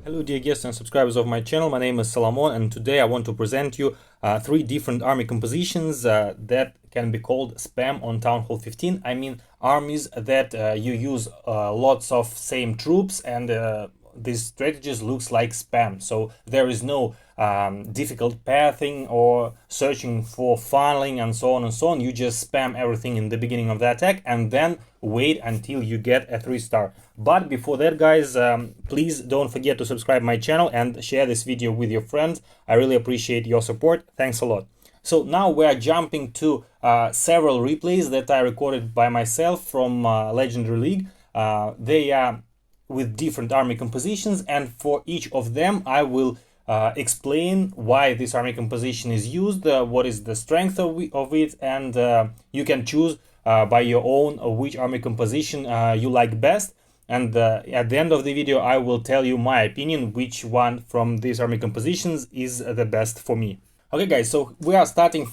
Hello dear guests and subscribers of my channel, my name is Salomon and today I want to present you three different army compositions that can be called spam on Town Hall 15. I mean armies that you use lots of same troops and these strategies looks like spam. So there is no difficult pathing or searching for funneling and so on and so on. You just spam everything in the beginning of the attack and then wait until you get a 3-star. But before that, guys, please don't forget to subscribe my channel and share this video with your friends. I really appreciate your support. Thanks a lot. So now we are jumping to several replays that I recorded by myself from Legendary League. They are with different army compositions, and for each of them I will explain why this army composition is used, what is the strength of it, and you can choose by your own which army composition you like best. And at the end of the video I will tell you my opinion which one from these army compositions is the best for me. Okay guys, so we are starting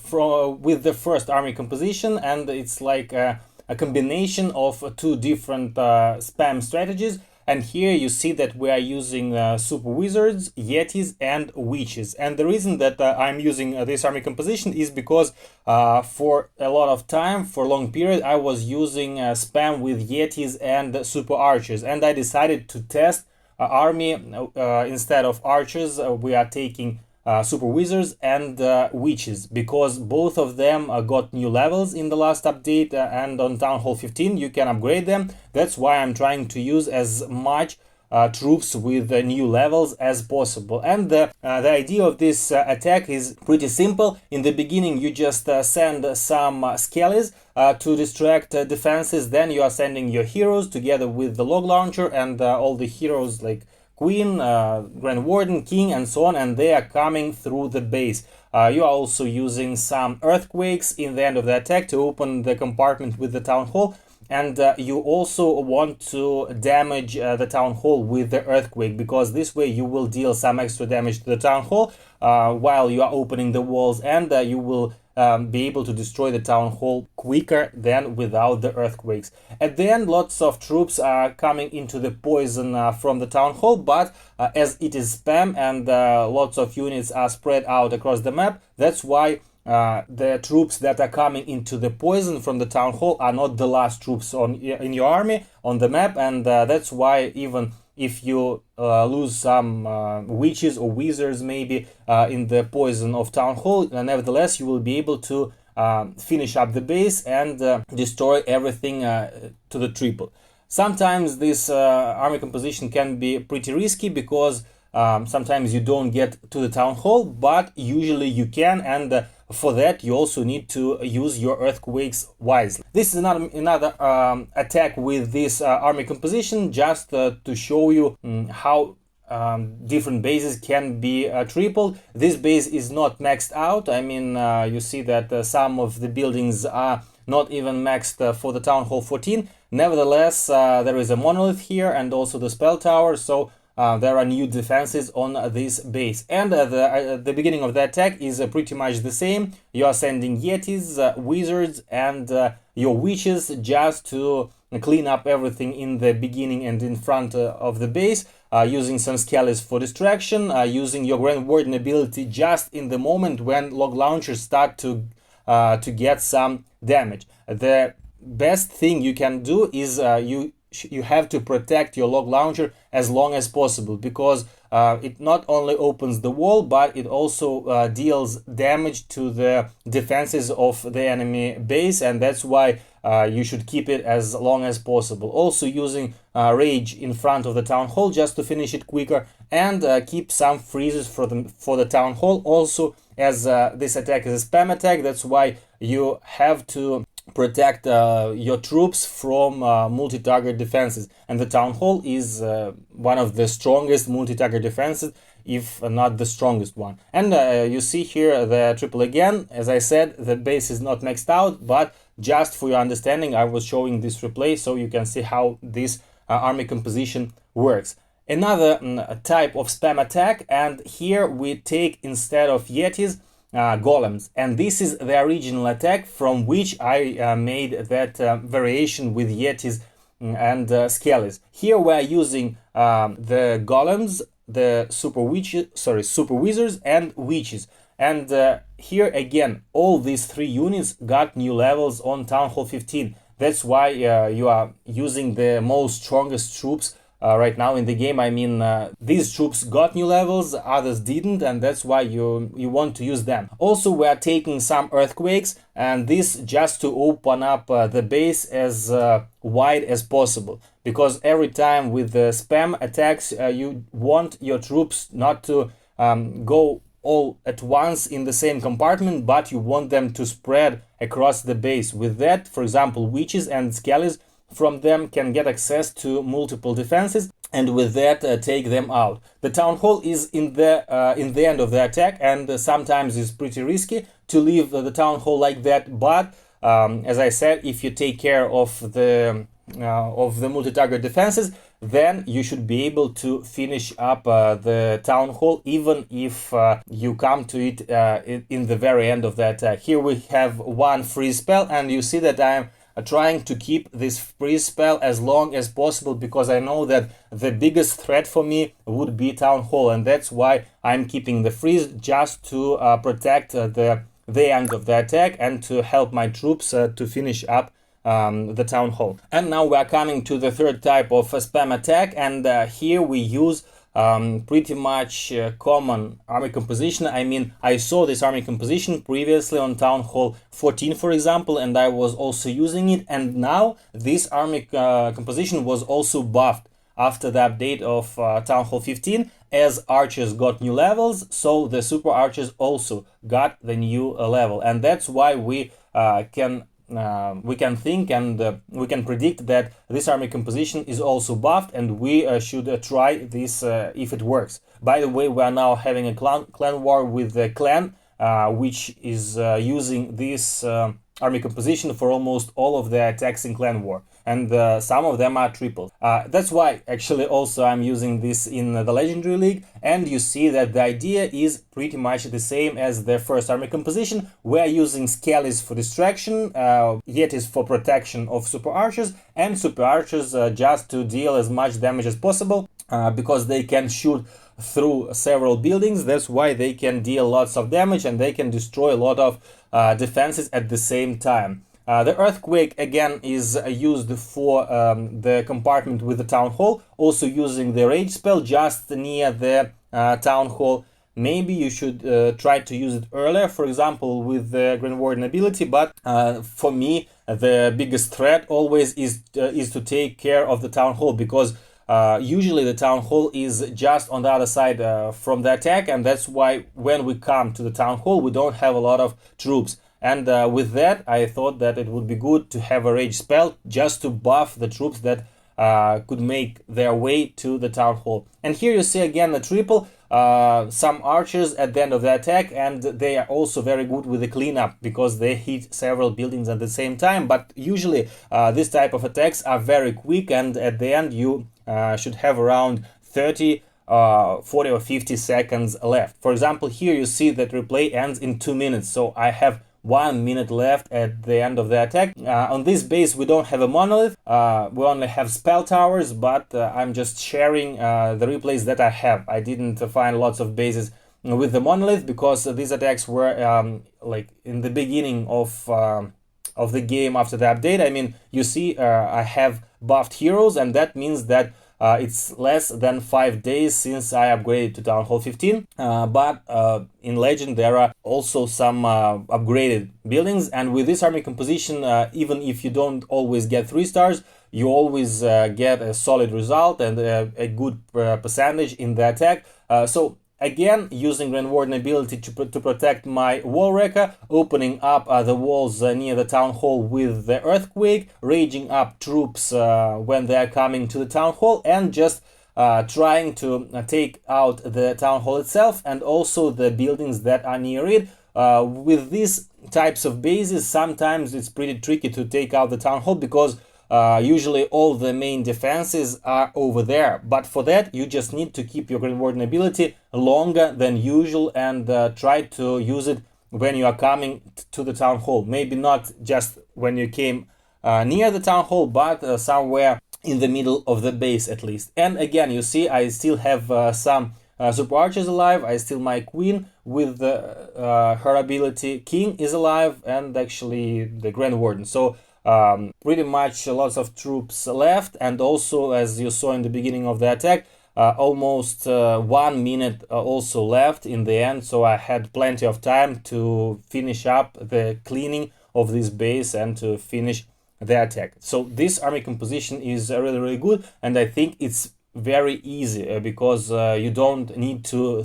with the first army composition, and it's like a combination of two different spam strategies. And here you see that we are using super wizards, yetis, and witches. And the reason that I'm using this army composition is because for a lot of time, for a long period, I was using spam with yetis and super archers. And I decided to test army instead of archers. We are taking super wizards and witches, because both of them got new levels in the last update, and on Town Hall 15 you can upgrade them. That's why I'm trying to use as much troops with new levels as possible. And the idea of this attack is pretty simple. In the beginning you just send some skellies to distract defenses, then you are sending your heroes together with the log launcher and all the heroes like Queen, Grand Warden, King, and so on, and they are coming through the base. You are also using some earthquakes in the end of the attack to open the compartment with the town hall, and you also want to damage the town hall with the earthquake, because this way you will deal some extra damage to the town hall while you are opening the walls, and you will be able to destroy the town hall quicker than without the earthquakes. At the end, lots of troops are coming into the poison from the town hall, but as it is spam and lots of units are spread out across the map, that's why the troops that are coming into the poison from the town hall are not the last troops in your army on the map, and that's why even if you lose some witches or wizards maybe in the poison of town hall, nevertheless you will be able to finish up the base and destroy everything to the triple. Sometimes this army composition can be pretty risky, because sometimes you don't get to the town hall, but usually you can, and for that you also need to use your earthquakes wisely. This is another attack with this army composition, just to show you how different bases can be tripled. This base is not maxed out. I mean, you see that some of the buildings are not even maxed for the Town Hall 14. Nevertheless, there is a monolith here and also the spell tower, so there are new defenses on this base. And the beginning of the attack is pretty much the same. You are sending yetis, wizards, and your witches just to clean up everything in the beginning and in front of the base, using some skellies for distraction, using your Grand Warden ability just in the moment when log launchers start to get some damage. The best thing you can do is you have to protect your log launcher as long as possible, because it not only opens the wall, but it also deals damage to the defenses of the enemy base, and that's why you should keep it as long as possible. Also using rage in front of the town hall just to finish it quicker, and keep some freezes for the town hall. Also, as this attack is a spam attack, that's why you have to protect your troops from multi-target defenses, and the town hall is one of the strongest multi-target defenses, if not the strongest one. And you see here the triple again. As I said, the base is not maxed out, but just for your understanding I was showing this replay so you can see how this army composition works. Another type of spam attack, and here we take, instead of yetis, golems, and this is the original attack from which I made that variation with yetis and skellies. Here we are using the golems the super wizards and witches. And here again, all these 3 units got new levels on Town Hall 15. That's why you are using the most strongest troops right now in the game. I mean, these troops got new levels, others didn't, and that's why you want to use them. Also, we are taking some earthquakes, and this just to open up the base as wide as possible. Because every time with the spam attacks, you want your troops not to go all at once in the same compartment, but you want them to spread across the base. With that, for example, witches and skellies from them can get access to multiple defenses, and with that take them out. The town hall is in the end of the attack, and sometimes it's pretty risky to leave the town hall like that. But as I said, if you take care of the multi-target defenses, then you should be able to finish up the town hall, even if you come to it in the very end of the attack. Here we have one freeze spell, and you see that I'm trying to keep this freeze spell as long as possible, because I know that the biggest threat for me would be town hall, and that's why I'm keeping the freeze, just to protect the end of the attack and to help my troops to finish up the town hall. And now we are coming to the third type of spam attack, and here we use pretty much common army composition. I mean, I saw this army composition previously on Town Hall 14, for example, and I was also using it, and now this army composition was also buffed after the update of Town Hall 15, as archers got new levels, so the super archers also got the new level, and that's why we can think and we can predict that this army composition is also buffed, and we should try this if it works. By the way, we are now having a clan war with the clan, which is using this army composition for almost all of the attacks in clan war, and some of them are triples. That's why actually also I'm using this in the Legendary League, and you see that the idea is pretty much the same as the first army composition. We're using skellies for distraction, Yetis for protection of super archers, and super archers just to deal as much damage as possible, because they can shoot through several buildings. That's why they can deal lots of damage, and they can destroy a lot of defenses at the same time. The earthquake again is used for the compartment with the town hall, also using the rage spell just near the town hall. Maybe you should try to use it earlier, for example with the Grand Warden ability, but for me the biggest threat always is to take care of the town hall, because usually the town hall is just on the other side from the attack, and that's why when we come to the town hall we don't have a lot of troops. And with that, I thought that it would be good to have a rage spell just to buff the troops that could make their way to the town hall. And here you see again the triple, some archers at the end of the attack, and they are also very good with the cleanup because they hit several buildings at the same time. But usually this type of attacks are very quick, and at the end you should have around 30 40 or 50 seconds left. For example, here you see that replay ends in 2 minutes, so I have 1 minute left at the end of the attack. On this base we don't have a monolith, we only have spell towers, but I'm just sharing the replays that I have. I didn't find lots of bases with the monolith because these attacks were like in the beginning of the game after the update. I mean, you see I have buffed heroes, and that means that it's less than 5 days since I upgraded to Town Hall 15, but in Legend there are also some upgraded buildings, and with this army composition, even if you don't always get 3 stars, you always get a solid result and a good percentage in the attack. So again, using Grand Warden ability to protect my wall wrecker, opening up the walls near the town hall with the earthquake, raging up troops when they are coming to the town hall, and just trying to take out the town hall itself and also the buildings that are near it. With these types of bases, sometimes it's pretty tricky to take out the town hall because usually all the main defenses are over there, but for that you just need to keep your Grand Warden ability longer than usual and try to use it when you are coming to the town hall. Maybe not just when you came near the town hall, but somewhere in the middle of the base at least. And again, you see I still have some Super Archer is alive. I still my queen with her ability. King is alive, and actually the Grand Warden. So pretty much lots of troops left, and also, as you saw in the beginning of the attack, almost 1 minute also left in the end, so I had plenty of time to finish up the cleaning of this base and to finish the attack. So this army composition is really good, and I think it's very easy because you don't need to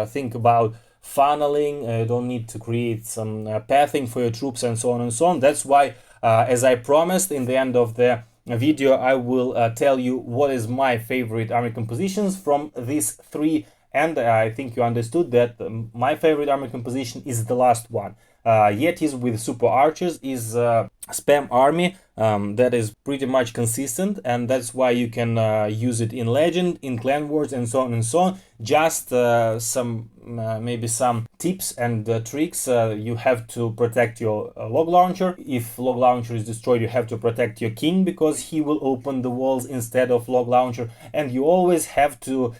think about funneling, you don't need to create some pathing for your troops and so on and so on. That's why, as I promised, in the end of the video I will tell you what is my favorite army compositions from these three, and I think you understood that my favorite army composition is the last one. Yetis with Super Archers is spam army that is pretty much consistent, and that's why you can use it in Legend, in Clan Wars, and so on and so on. Just some maybe some tips and tricks. You have to protect your log launcher. If log launcher is destroyed, you have to protect your king because he will open the walls instead of log launcher, and you always have to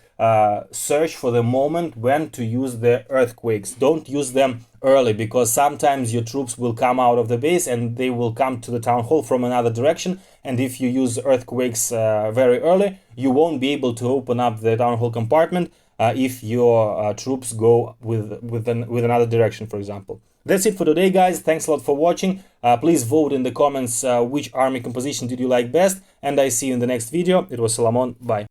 search for the moment when to use the earthquakes. Don't use them early, because sometimes your troops will come out of the base and they will come to the town hall from another direction, and if you use earthquakes very early, you won't be able to open up the town hall compartment if your troops go with another direction, for example. That's it for today, guys. Thanks a lot for watching. Please vote in the comments which army composition did you like best, and I see you in the next video. It was Salomon. Bye.